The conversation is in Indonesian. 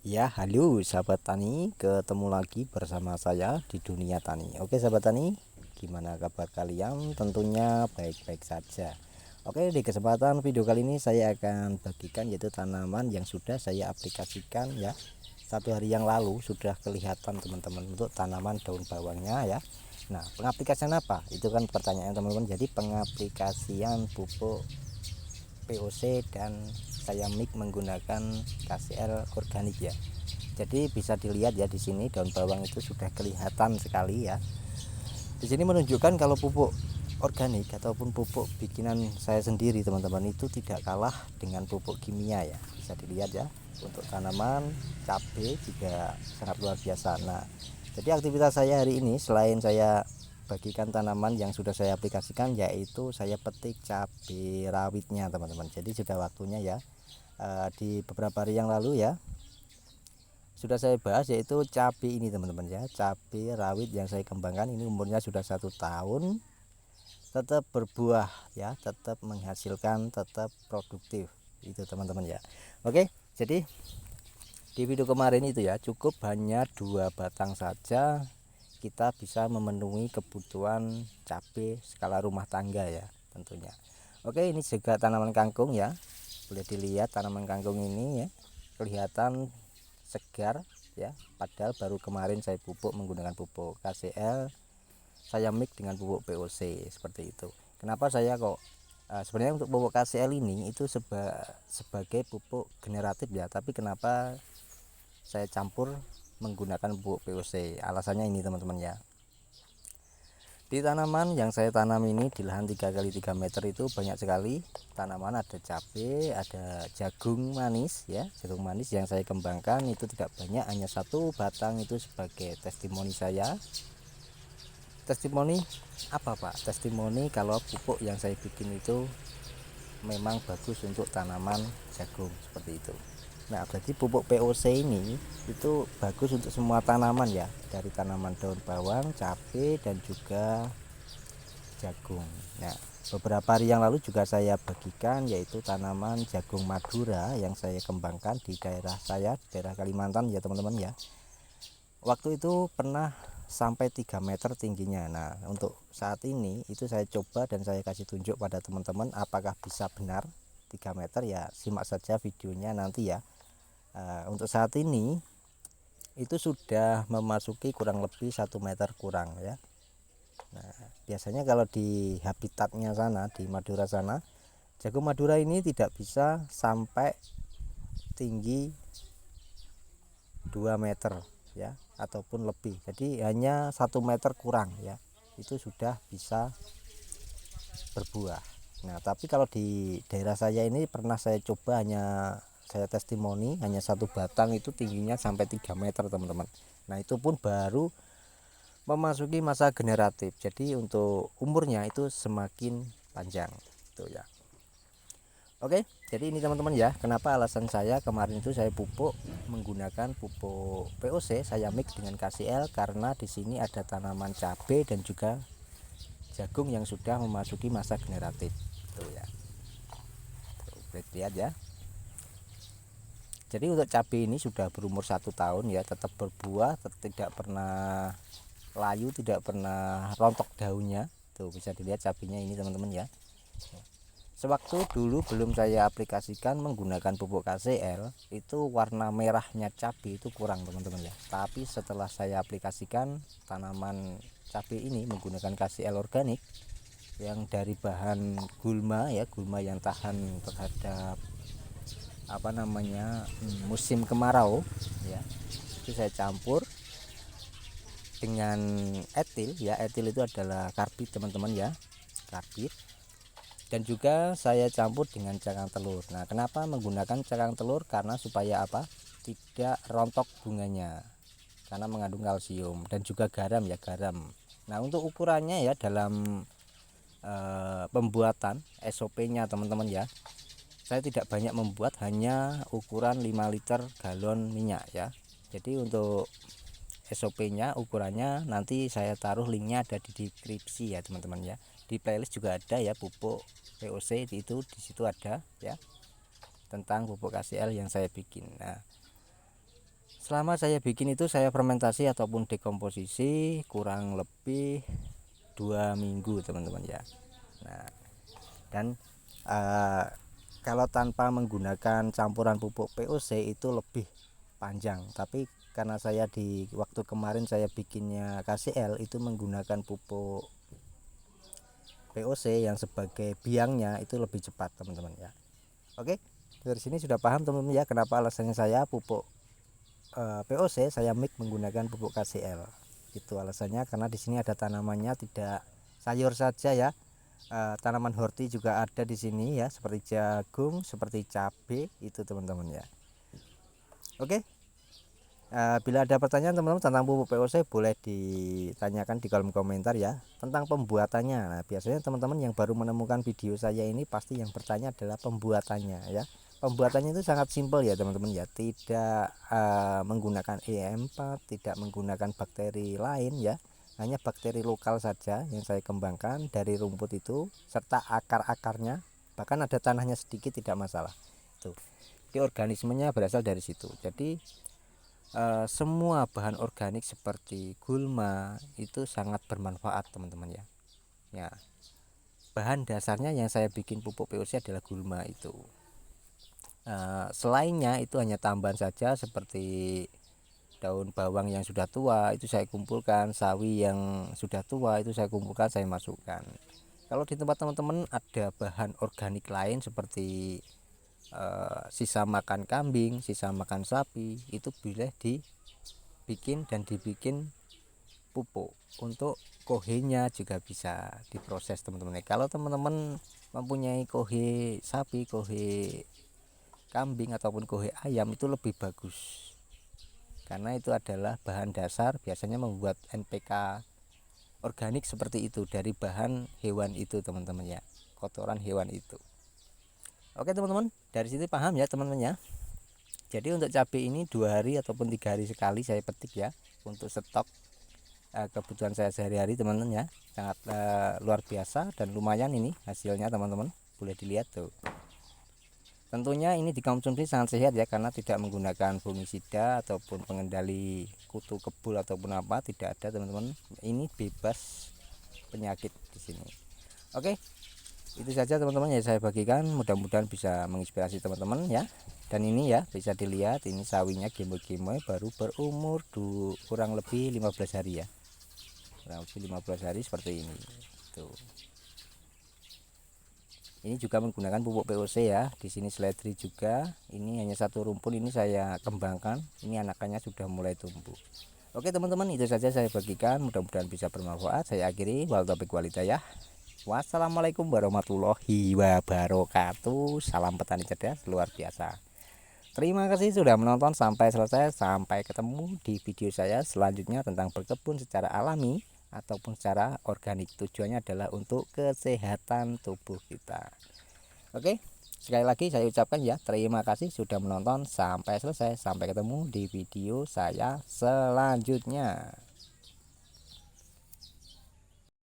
Ya, halo sahabat tani, ketemu lagi bersama saya di dunia tani. Oke sahabat tani, gimana kabar kalian? Tentunya baik-baik saja. Oke, di kesempatan video kali ini saya akan bagikan yaitu tanaman yang sudah saya aplikasikan ya. 1 hari yang lalu sudah kelihatan teman-teman untuk tanaman daun bawangnya ya. Nah, pengaplikasian apa? Itu kan pertanyaan teman-teman. Jadi pengaplikasian pupuk POC dan saya mix menggunakan KCL organik ya. Jadi bisa dilihat ya di sini daun bawang itu sudah kelihatan sekali ya. Di sini menunjukkan kalau pupuk organik ataupun pupuk bikinan saya sendiri teman-teman itu tidak kalah dengan pupuk kimia ya. Bisa dilihat ya. Untuk tanaman cabai juga sangat luar biasa. Nah, jadi aktivitas saya hari ini selain saya bagikan tanaman yang sudah saya aplikasikan yaitu saya petik cabai rawitnya teman-teman. Jadi sudah waktunya ya. Di beberapa hari yang lalu ya sudah saya bahas yaitu cabai ini teman-teman ya, cabai rawit yang saya kembangkan ini umurnya sudah 1 tahun, tetap berbuah ya, tetap menghasilkan, tetap produktif itu teman-teman ya. Oke, jadi di video kemarin itu ya cukup hanya 2 batang saja kita bisa memenuhi kebutuhan cabai skala rumah tangga ya tentunya. Oke, ini juga tanaman kangkung ya, boleh dilihat tanaman kangkung ini ya kelihatan segar ya, padahal baru kemarin saya pupuk menggunakan pupuk KCL, saya mix dengan pupuk POC seperti itu. Kenapa saya kok sebenarnya untuk pupuk KCL ini itu sebagai pupuk generatif ya, tapi kenapa saya campur menggunakan pupuk POC? Alasannya ini teman-teman ya. Di tanaman yang saya tanam ini di lahan 3 x 3 meter itu banyak sekali tanaman, ada cabai, ada jagung manis ya. Jagung manis yang saya kembangkan itu tidak banyak, hanya 1 batang itu sebagai testimoni saya. Testimoni apa Pak? Testimoni kalau pupuk yang saya bikin itu memang bagus untuk tanaman jagung seperti itu. Nah, berarti pupuk POC ini itu bagus untuk semua tanaman ya, dari tanaman daun bawang, cabai dan juga jagung. Nah, beberapa hari yang lalu juga saya bagikan yaitu tanaman jagung Madura yang saya kembangkan di daerah saya, di daerah Kalimantan ya teman-teman ya. Waktu itu pernah sampai 3 meter tingginya. Nah, untuk saat ini itu saya coba dan saya kasih tunjuk pada teman-teman apakah bisa benar 3 meter ya, simak saja videonya nanti ya. Untuk saat ini itu sudah memasuki kurang lebih 1 meter kurang ya. Nah, biasanya kalau di habitatnya sana di Madura sana, jagung Madura ini tidak bisa sampai tinggi 2 meter ya ataupun lebih. Jadi hanya 1 meter kurang ya. Itu sudah bisa berbuah. Nah, tapi kalau di daerah saya ini pernah saya coba, hanya saya testimoni hanya 1 batang itu tingginya sampai 3 meter teman-teman. Nah, itu pun baru memasuki masa generatif. Jadi untuk umurnya itu semakin panjang itu ya. Oke, jadi ini teman-teman ya, kenapa alasan saya kemarin itu saya pupuk menggunakan pupuk POC, saya mix dengan KCL karena di sini ada tanaman cabai dan juga jagung yang sudah memasuki masa generatif. Tuh ya. Tuh, lihat ya. Jadi untuk cabai ini sudah berumur 1 tahun ya, tetap berbuah, tidak pernah layu, tidak pernah rontok daunnya. Tuh bisa dilihat cabainya ini teman-teman ya. Sewaktu dulu belum saya aplikasikan menggunakan pupuk KCL itu warna merahnya cabai itu kurang teman-teman ya. Tapi setelah saya aplikasikan tanaman cabai ini menggunakan KCL organik yang dari bahan gulma ya, gulma yang tahan terhadap musim kemarau ya, itu saya campur dengan etil ya. Etil itu adalah karbit teman-teman ya, karbit. Dan juga saya campur dengan cangkang telur. Nah, kenapa menggunakan cangkang telur? Karena supaya apa? Tidak rontok bunganya. Karena mengandung kalsium dan juga garam ya, garam. Nah, untuk ukurannya ya dalam pembuatan SOP-nya teman-teman ya. Saya tidak banyak membuat, hanya ukuran 5 liter galon minyak ya. Jadi untuk SOP-nya ukurannya nanti saya taruh linknya ada di deskripsi ya teman-teman ya. Di playlist juga ada ya pupuk POC itu, di situ ada ya tentang pupuk KCL yang saya bikin. Nah, Selama saya bikin itu saya fermentasi ataupun dekomposisi kurang lebih 2 minggu teman-teman ya. Nah, dan kalau tanpa menggunakan campuran pupuk POC itu lebih panjang, tapi karena saya di waktu kemarin saya bikinnya KCL itu menggunakan pupuk POC yang sebagai biangnya itu lebih cepat teman-teman ya. Oke, dari sini sudah paham teman-teman ya kenapa alasannya saya pupuk POC saya mix menggunakan pupuk KCL. Itu alasannya karena di sini ada tanamannya, tidak sayur saja ya. Tanaman horti juga ada di sini ya, seperti jagung, seperti cabai itu teman-teman ya. Oke. Bila ada pertanyaan teman-teman tentang pupuk POC boleh ditanyakan di kolom komentar ya, tentang pembuatannya. Nah, biasanya teman-teman yang baru menemukan video saya ini pasti yang bertanya adalah pembuatannya ya. Pembuatannya itu sangat simpel ya teman-teman ya, tidak menggunakan EM4, tidak menggunakan bakteri lain ya, hanya bakteri lokal saja yang saya kembangkan dari rumput itu serta akar-akarnya, bahkan ada tanahnya sedikit tidak masalah. Tuh, jadi organismenya berasal dari situ. Jadi semua bahan organik seperti gulma itu sangat bermanfaat teman-teman ya. Ya, bahan dasarnya yang saya bikin pupuk POC adalah gulma itu. Selainnya itu hanya tambahan saja seperti daun bawang yang sudah tua itu saya kumpulkan, sawi yang sudah tua itu saya kumpulkan, saya masukkan. Kalau di tempat teman-teman ada bahan organik lain seperti sisa makan kambing, sisa makan sapi, itu boleh dibikin dan dibikin pupuk. Untuk kohenya juga bisa diproses teman-teman. Kalau teman-teman mempunyai kohe sapi, kohe kambing ataupun kohe ayam itu lebih bagus, karena itu adalah bahan dasar biasanya membuat NPK organik seperti itu dari bahan hewan itu teman-teman ya, kotoran hewan itu. Oke teman-teman, dari sini paham ya teman-teman ya. Jadi untuk cabai ini 2 hari ataupun 3 hari sekali saya petik ya, untuk stok kebutuhan saya sehari-hari teman-teman ya. Sangat luar biasa dan lumayan ini hasilnya teman-teman, boleh dilihat tuh. Tentunya ini dikonsumsi sangat sehat ya, karena tidak menggunakan fungisida ataupun pengendali kutu kebul ataupun apa, tidak ada teman-teman. Ini bebas penyakit di sini. Oke, itu saja teman-teman yang saya bagikan, mudah-mudahan bisa menginspirasi teman-teman ya. Dan ini ya bisa dilihat ini sawinya gemoy-gemoy baru berumur kurang lebih 15 hari ya, kurang lebih 15 hari seperti ini tuh. Ini juga menggunakan pupuk POC ya. Di sini seledri juga. Ini hanya satu rumpun, ini saya kembangkan. Ini anakannya sudah mulai tumbuh. Oke teman-teman, itu saja saya bagikan, mudah-mudahan bisa bermanfaat. Saya akhiri, wal topik walita ya. Wassalamualaikum warahmatullahi wabarakatuh. Salam petani cerdas luar biasa. Terima kasih sudah menonton sampai selesai. Sampai ketemu di video saya selanjutnya tentang berkebun secara alami ataupun secara organik. Tujuannya adalah untuk kesehatan tubuh kita. Oke, sekali lagi saya ucapkan ya, terima kasih sudah menonton sampai selesai. Sampai ketemu di video saya selanjutnya.